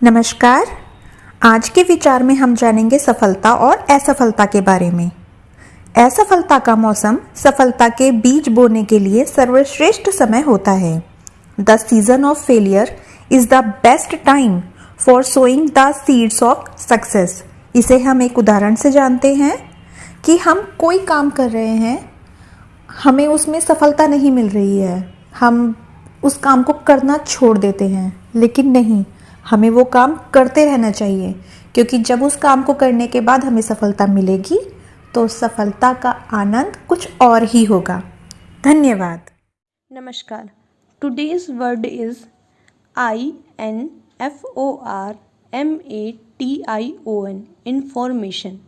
नमस्कार। आज के विचार में हम जानेंगे सफलता और असफलता के बारे में। असफलता का मौसम सफलता के बीज बोने के लिए सर्वश्रेष्ठ समय होता है। The season of failure is the best time for sowing the seeds of success. इसे हम एक उदाहरण से जानते हैं कि हम कोई काम कर रहे हैं, हमें उसमें सफलता नहीं मिल रही है, हम उस काम को करना छोड़ देते हैं, लेकिन नहीं, हमें वो काम करते रहना चाहिए, क्योंकि जब उस काम को करने के बाद हमें सफलता मिलेगी तो सफलता का आनंद कुछ और ही होगा। धन्यवाद। नमस्कार। Today's word is INFORMATION information,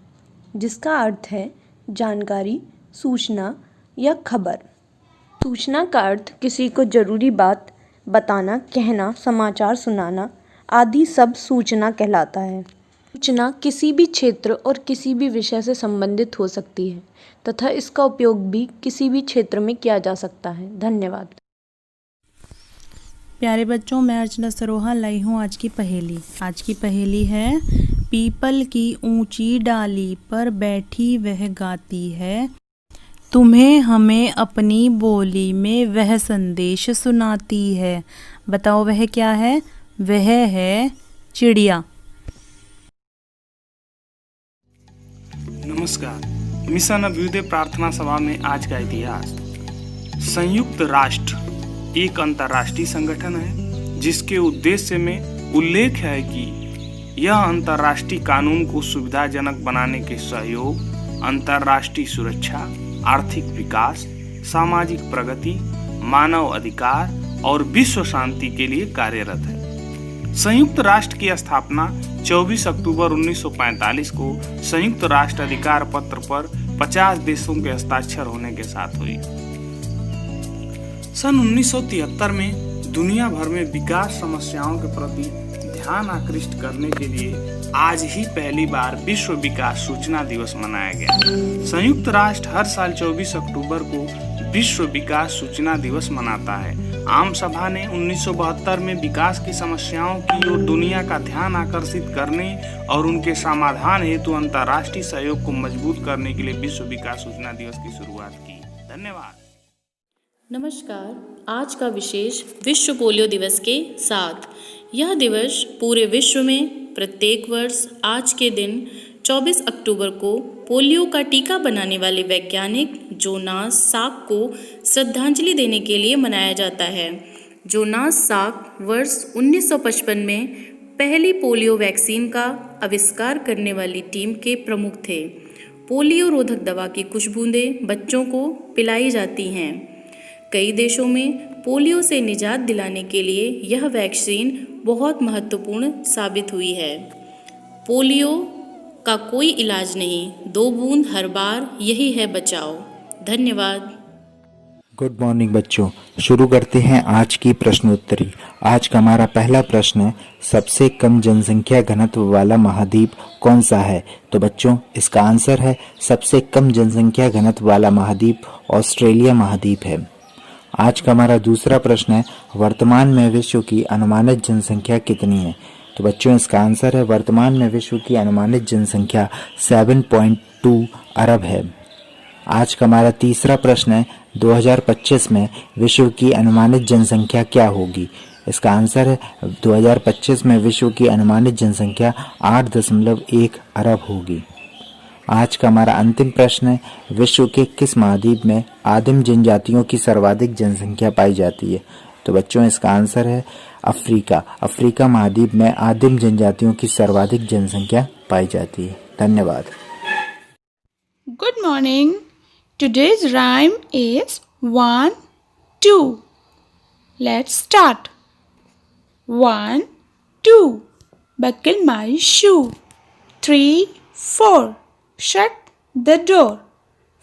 जिसका अर्थ है जानकारी, सूचना या खबर। सूचना का अर्थ किसी को जरूरी बात बताना, कहना, समाचार सुनाना आदि सब सूचना कहलाता है। सूचना किसी भी क्षेत्र और किसी भी विषय से संबंधित हो सकती है तथा इसका उपयोग भी किसी भी क्षेत्र में किया जा सकता है। धन्यवाद। प्यारे बच्चों, मैं अर्चना सरोहा लाई हूँ आज की पहेली। आज की पहेली है, पीपल की ऊंची डाली पर बैठी वह गाती है, तुम्हें हमें अपनी बोली में वह संदेश सुनाती है। बताओ वह क्या है? वह है चिड़िया। नमस्कार। मिशन अभ्युदय प्रार्थना सभा में आज का इतिहास। संयुक्त राष्ट्र एक अंतर्राष्ट्रीय संगठन है जिसके उद्देश्य में उल्लेख है कि यह अंतर्राष्ट्रीय कानून को सुविधाजनक बनाने के सहयोग, अंतर्राष्ट्रीय सुरक्षा, आर्थिक विकास, सामाजिक प्रगति, मानव अधिकार और विश्व शांति के लिए कार्यरत है। संयुक्त राष्ट्र की स्थापना 24 अक्टूबर 1945 को संयुक्त राष्ट्र अधिकार पत्र पर 50 देशों के हस्ताक्षर होने के साथ हुई। सन 1973 में दुनिया भर में विकास समस्याओं के प्रति ध्यान आकृष्ट करने के लिए आज ही पहली बार विश्व विकास सूचना दिवस मनाया गया। संयुक्त राष्ट्र हर साल 24 अक्टूबर को विश्व विकास सूचना दिवस मनाता है। आम सभा ने 1972 में विकास की समस्याओं की ओर दुनिया का ध्यान आकर्षित करने और उनके समाधान हेतु अंतर्राष्ट्रीय सहयोग को मजबूत करने के लिए विश्व विकास सूचना दिवस की शुरुआत की। धन्यवाद। नमस्कार। आज का विशेष विश्व पोलियो दिवस के साथ। यह दिवस पूरे विश्व में प्रत्येक वर्ष आज के दिन 24 अक्टूबर को पोलियो का टीका बनाने वाले वैज्ञानिक जोनास साक को श्रद्धांजलि देने के लिए मनाया जाता है। जोनास साक वर्ष 1955 में पहली पोलियो वैक्सीन का आविष्कार करने वाली टीम के प्रमुख थे। पोलियो रोधक दवा की कुछ बूंदें बच्चों को पिलाई जाती हैं। कई देशों में पोलियो से निजात दिलाने के लिए यह वैक्सीन बहुत महत्वपूर्ण साबित हुई है। पोलियो का कोई इलाज नहीं, 2 बूंद हर बार, यही है बचाओ। धन्यवाद। गुड मॉर्निंग बच्चों, शुरू करते हैं आज की प्रश्नोत्तरी। आज का हमारा पहला प्रश्न है, सबसे कम जनसंख्या घनत्व वाला महाद्वीप कौन सा है? तो बच्चों इसका आंसर है, सबसे कम जनसंख्या घनत्व वाला महाद्वीप ऑस्ट्रेलिया महाद्वीप है। आज का हमारा दूसरा प्रश्न है, वर्तमान में विश्व की अनुमानित जनसंख्या कितनी है? तो बच्चों इसका आंसर है, वर्तमान में विश्व की अनुमानित जनसंख्या 7.2 अरब है। आज का हमारा तीसरा प्रश्न है, 2025 में विश्व की अनुमानित जनसंख्या क्या होगी? इसका आंसर है, 2025 में विश्व की अनुमानित जनसंख्या 8.1 अरब होगी। आज का हमारा अंतिम प्रश्न है, विश्व के किस महाद्वीप में आदिम जनजातियों की सर्वाधिक जनसंख्या पाई जाती है? तो बच्चों इसका आंसर है अफ्रीका। अफ्रीका महाद्वीप में आदिम जनजातियों की सर्वाधिक जनसंख्या पाई जाती है। धन्यवाद। Good morning. Today's rhyme is 1, 2. Let's start. 1, 2. Buckle my shoe. 3, 4. Shut the door.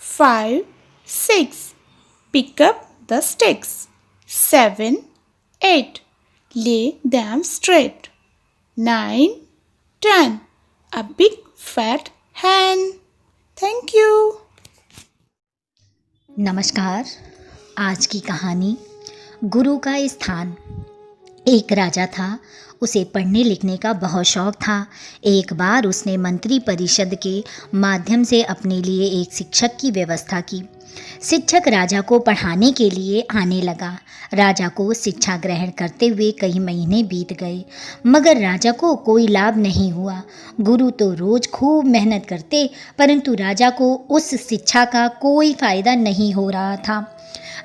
5, 6. Pick up the sticks. 7, 8. Lay them straight. 9, 10. A big fat hen. Thank you. नमस्कार। आज की कहानी, गुरु का स्थान। एक राजा था, उसे पढ़ने लिखने का बहुत शौक था। एक बार उसने मंत्री परिषद के माध्यम से अपने लिए एक शिक्षक की व्यवस्था की। शिक्षक राजा को पढ़ाने के लिए आने लगा। राजा को शिक्षा ग्रहण करते हुए कई महीने बीत गए, मगर राजा को कोई लाभ नहीं हुआ। गुरु तो रोज खूब मेहनत करते, परंतु राजा को उस शिक्षा का कोई फायदा नहीं हो रहा था।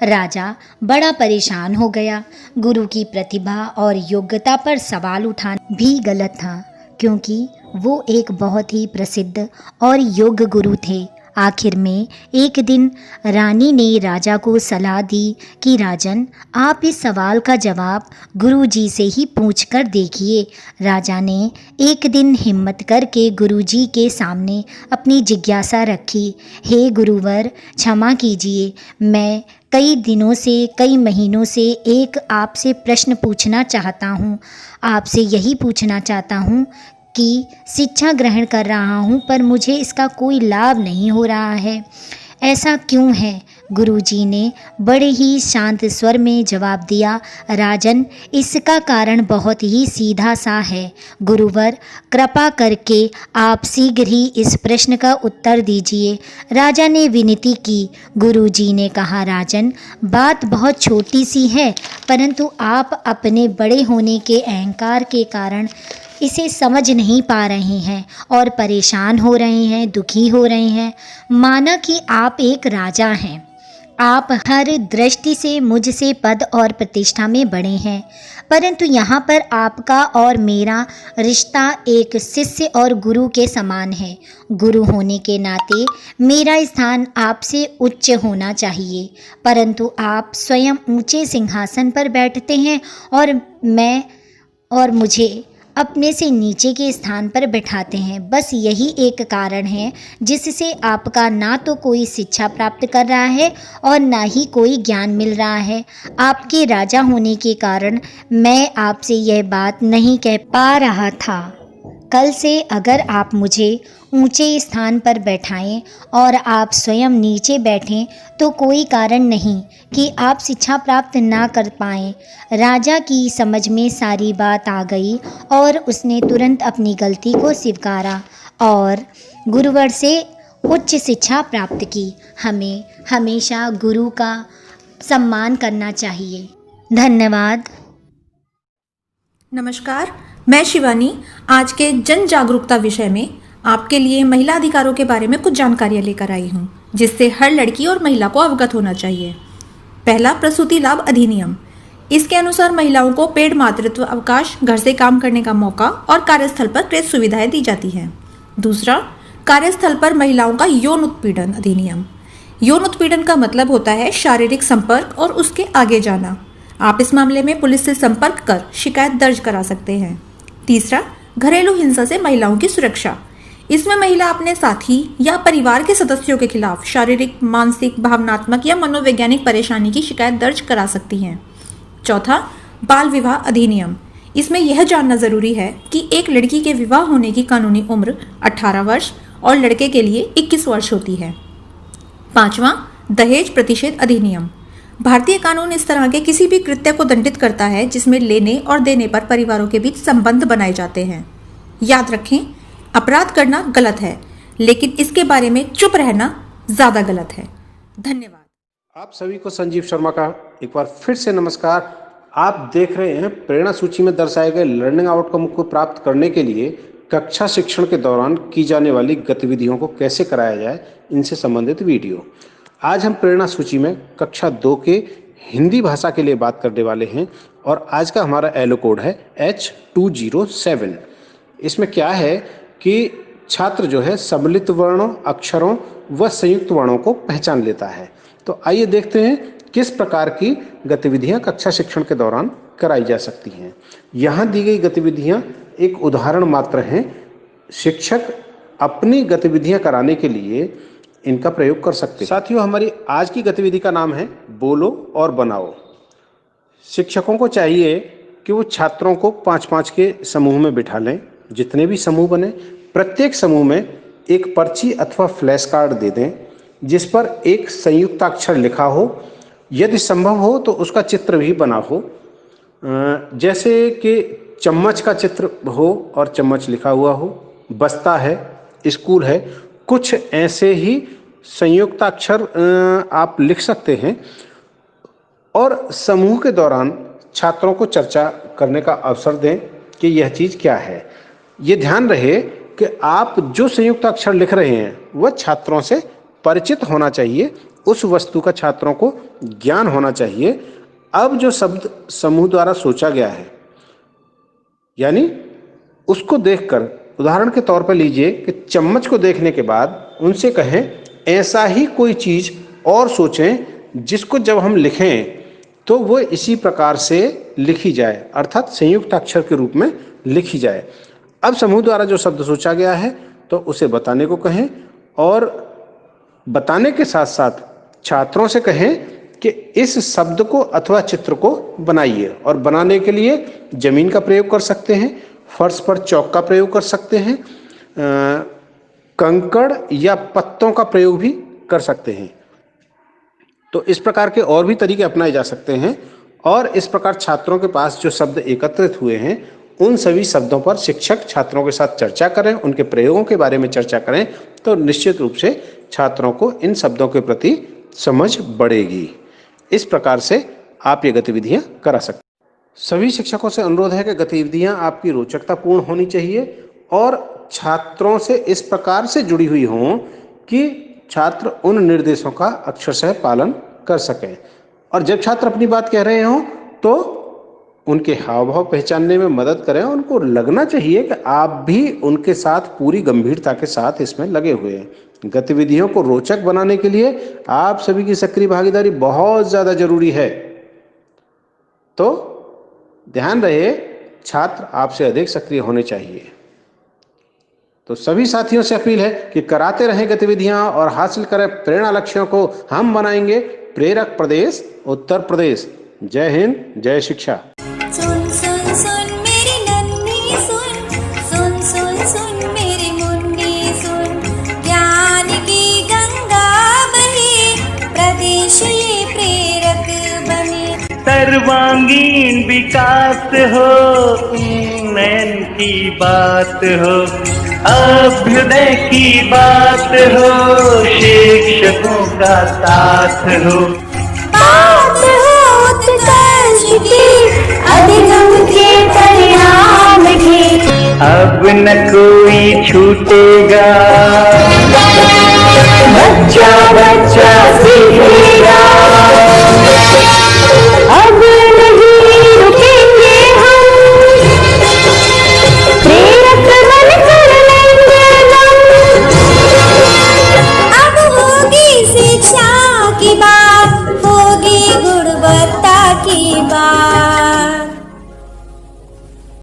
राजा बड़ा परेशान हो गया। गुरु की प्रतिभा और योग्यता पर सवाल उठाना भी गलत था, क्योंकि वो एक बहुत ही प्रसिद्ध और योग्य गुरु थे। आखिर में एक दिन रानी ने राजा को सलाह दी कि राजन, आप इस सवाल का जवाब गुरुजी से ही पूछकर देखिए। राजा ने एक दिन हिम्मत करके गुरुजी के सामने अपनी जिज्ञासा रखी। हे गुरुवर, क्षमा कीजिए, मैं कई दिनों से, कई महीनों से एक आपसे प्रश्न पूछना चाहता हूँ। आपसे यही पूछना चाहता हूँ कि शिक्षा ग्रहण कर रहा हूँ, पर मुझे इसका कोई लाभ नहीं हो रहा है। ऐसा क्यों है? गुरुजी ने बड़े ही शांत स्वर में जवाब दिया, राजन, इसका कारण बहुत ही सीधा सा है। गुरुवर, कृपा करके आप शीघ्र ही इस प्रश्न का उत्तर दीजिए। राजा ने विनती की। गुरुजी ने कहा, राजन, बात बहुत छोटी सी है, परंतु आप अपने बड़े होने के अहंकार के कारण इसे समझ नहीं पा रहे हैं और परेशान हो रहे हैं, दुखी हो रहे हैं। माना कि आप एक राजा हैं, आप हर दृष्टि से मुझसे पद और प्रतिष्ठा में बड़े हैं, परंतु यहाँ पर आपका और मेरा रिश्ता एक शिष्य और गुरु के समान है। गुरु होने के नाते मेरा स्थान आपसे उच्च होना चाहिए, परंतु आप स्वयं ऊंचे सिंहासन पर बैठते हैं और मुझे अपने से नीचे के स्थान पर बैठाते हैं। बस यही एक कारण है जिससे आपका ना तो कोई शिक्षा प्राप्त कर रहा है और ना ही कोई ज्ञान मिल रहा है। आपके राजा होने के कारण मैं आपसे यह बात नहीं कह पा रहा था। कल से अगर आप मुझे ऊंचे स्थान पर बैठाएं और आप स्वयं नीचे बैठें तो कोई कारण नहीं कि आप शिक्षा प्राप्त ना कर पाएं। राजा की समझ में सारी बात आ गई और उसने तुरंत अपनी गलती को स्वीकारा और गुरुवर से उच्च शिक्षा प्राप्त की। हमें हमेशा गुरु का सम्मान करना चाहिए। धन्यवाद। नमस्कार, मैं शिवानी आज के जन जागरूकता विषय में आपके लिए महिला अधिकारों के बारे में कुछ जानकारियाँ लेकर आई हूँ, जिससे हर लड़की और महिला को अवगत होना चाहिए। पहला, प्रसूति लाभ अधिनियम। इसके अनुसार महिलाओं को पेड मातृत्व अवकाश, घर से काम करने का मौका और कार्यस्थल पर क्रेच सुविधाएं दी जाती हैं। दूसरा, कार्यस्थल पर महिलाओं का यौन उत्पीड़न अधिनियम। यौन उत्पीड़न का मतलब होता है शारीरिक संपर्क और उसके आगे जाना। आप इस मामले में पुलिस से संपर्क कर शिकायत दर्ज करा सकते हैं। तीसरा, घरेलू हिंसा से महिलाओं की सुरक्षा। इसमें महिला अपने साथी या परिवार के सदस्यों के खिलाफ शारीरिक, मानसिक, भावनात्मक या मनोवैज्ञानिक परेशानी की शिकायत दर्ज करा सकती हैं। चौथा, बाल विवाह अधिनियम। इसमें यह जानना जरूरी है कि एक लड़की के विवाह होने की कानूनी उम्र 18 वर्ष और लड़के के लिए 21 वर्ष होती है। पांचवा, दहेज प्रतिषेध अधिनियम। भारतीय कानून इस तरह के किसी भी कृत्य को दंडित करता है जिसमें लेने और देने पर परिवारों के बीच संबंध बनाए जाते हैं। याद रखें, अपराध करना गलत है, लेकिन इसके बारे में चुप रहना ज्यादा गलत है। धन्यवाद। आप सभी को संजीव शर्मा का एक बार फिर से नमस्कार। आप देख रहे हैं प्रेरणा सूची में दर्शाए गए लर्निंग आउटकम को प्राप्त करने के लिए कक्षा शिक्षण के दौरान की जाने वाली गतिविधियों को कैसे कराया जाए, इनसे संबंधित वीडियो। आज हम प्रेरणा सूची में कक्षा 2 के हिंदी भाषा के लिए बात करने वाले हैं और आज का हमारा एलो कोड है H207। इसमें क्या है कि छात्र जो है सम्मिलित वर्णों, अक्षरों व संयुक्त वर्णों को पहचान लेता है। तो आइए देखते हैं किस प्रकार की गतिविधियां कक्षा शिक्षण के दौरान कराई जा सकती हैं। यहाँ दी गई गतिविधियां एक उदाहरण मात्र हैं। शिक्षक अपनी गतिविधियां कराने के लिए इनका प्रयोग कर सकते हैं। साथियों, हमारी आज की गतिविधि का नाम है बोलो और बनाओ। शिक्षकों को चाहिए कि वो छात्रों को 5-5 के समूह में बिठा लें। जितने भी समूह बने, प्रत्येक समूह में एक पर्ची अथवा फ्लैश कार्ड दे दें जिस पर एक संयुक्ताक्षर लिखा हो, यदि संभव हो तो उसका चित्र भी बना हो। जैसे कि चम्मच का चित्र हो और चम्मच लिखा हुआ हो, बस्ता है, स्कूल है, कुछ ऐसे ही संयुक्ताक्षर आप लिख सकते हैं और समूह के दौरान छात्रों को चर्चा करने का अवसर दें कि यह चीज़ क्या है। ये ध्यान रहे कि आप जो संयुक्ताक्षर लिख रहे हैं वह छात्रों से परिचित होना चाहिए, उस वस्तु का छात्रों को ज्ञान होना चाहिए। अब जो शब्द समूह द्वारा सोचा गया है, यानी उसको देखकर, उदाहरण के तौर पर लीजिए कि चम्मच को देखने के बाद उनसे कहें ऐसा ही कोई चीज़ और सोचें जिसको जब हम लिखें तो वो इसी प्रकार से लिखी जाए, अर्थात संयुक्त अक्षर के रूप में लिखी जाए। अब समूह द्वारा जो शब्द सोचा गया है तो उसे बताने को कहें और बताने के साथ साथ छात्रों से कहें कि इस शब्द को अथवा चित्र को बनाइए, और बनाने के लिए जमीन का प्रयोग कर सकते हैं, फर्श पर चौक का प्रयोग कर सकते हैं, कंकड़ या पत्तों का प्रयोग भी कर सकते हैं। तो इस प्रकार के और भी तरीके अपनाए जा सकते हैं और इस प्रकार छात्रों के पास जो शब्द एकत्रित हुए हैं उन सभी शब्दों पर शिक्षक छात्रों के साथ चर्चा करें, उनके प्रयोगों के बारे में चर्चा करें, तो निश्चित रूप से छात्रों को इन शब्दों के प्रति समझ बढ़ेगी। इस प्रकार से आप ये गतिविधियां करा सकते हैं। सभी शिक्षकों से अनुरोध है कि गतिविधियां आपकी रोचकतापूर्ण होनी चाहिए और छात्रों से इस प्रकार से जुड़ी हुई हों कि छात्र उन निर्देशों का अक्षरशः पालन कर सकें। और जब छात्र अपनी बात कह रहे हों तो उनके हाव भाव पहचानने में मदद करें। उनको लगना चाहिए कि आप भी उनके साथ पूरी गंभीरता के साथ इसमें लगे हुए हैं। गतिविधियों को रोचक बनाने के लिए आप सभी की सक्रिय भागीदारी बहुत ज़्यादा जरूरी है। तो ध्यान रहे, छात्र आपसे अधिक सक्रिय होने चाहिए। तो सभी साथियों से अपील है कि कराते रहें गतिविधियां और हासिल करें प्रेरणा लक्ष्यों को। हम बनाएंगे प्रेरक प्रदेश उत्तर प्रदेश। जय हिंद, जय शिक्षा। सुन सुन सुन मेरी नन्ही सुन, सुन सुन सुन मेरी मुन्नी सुन, ज्ञान की गंगा बहे, प्रदेश ये प्रेरक बने। सर्वांगीण विकास हो, उन्नयन की बात हो, अभ्युदय की बात हो, शिक्षकों का साथ हो, बात हो उत्कर्ष की, अधिगम के परिणाम की। अब न कोई छूटेगा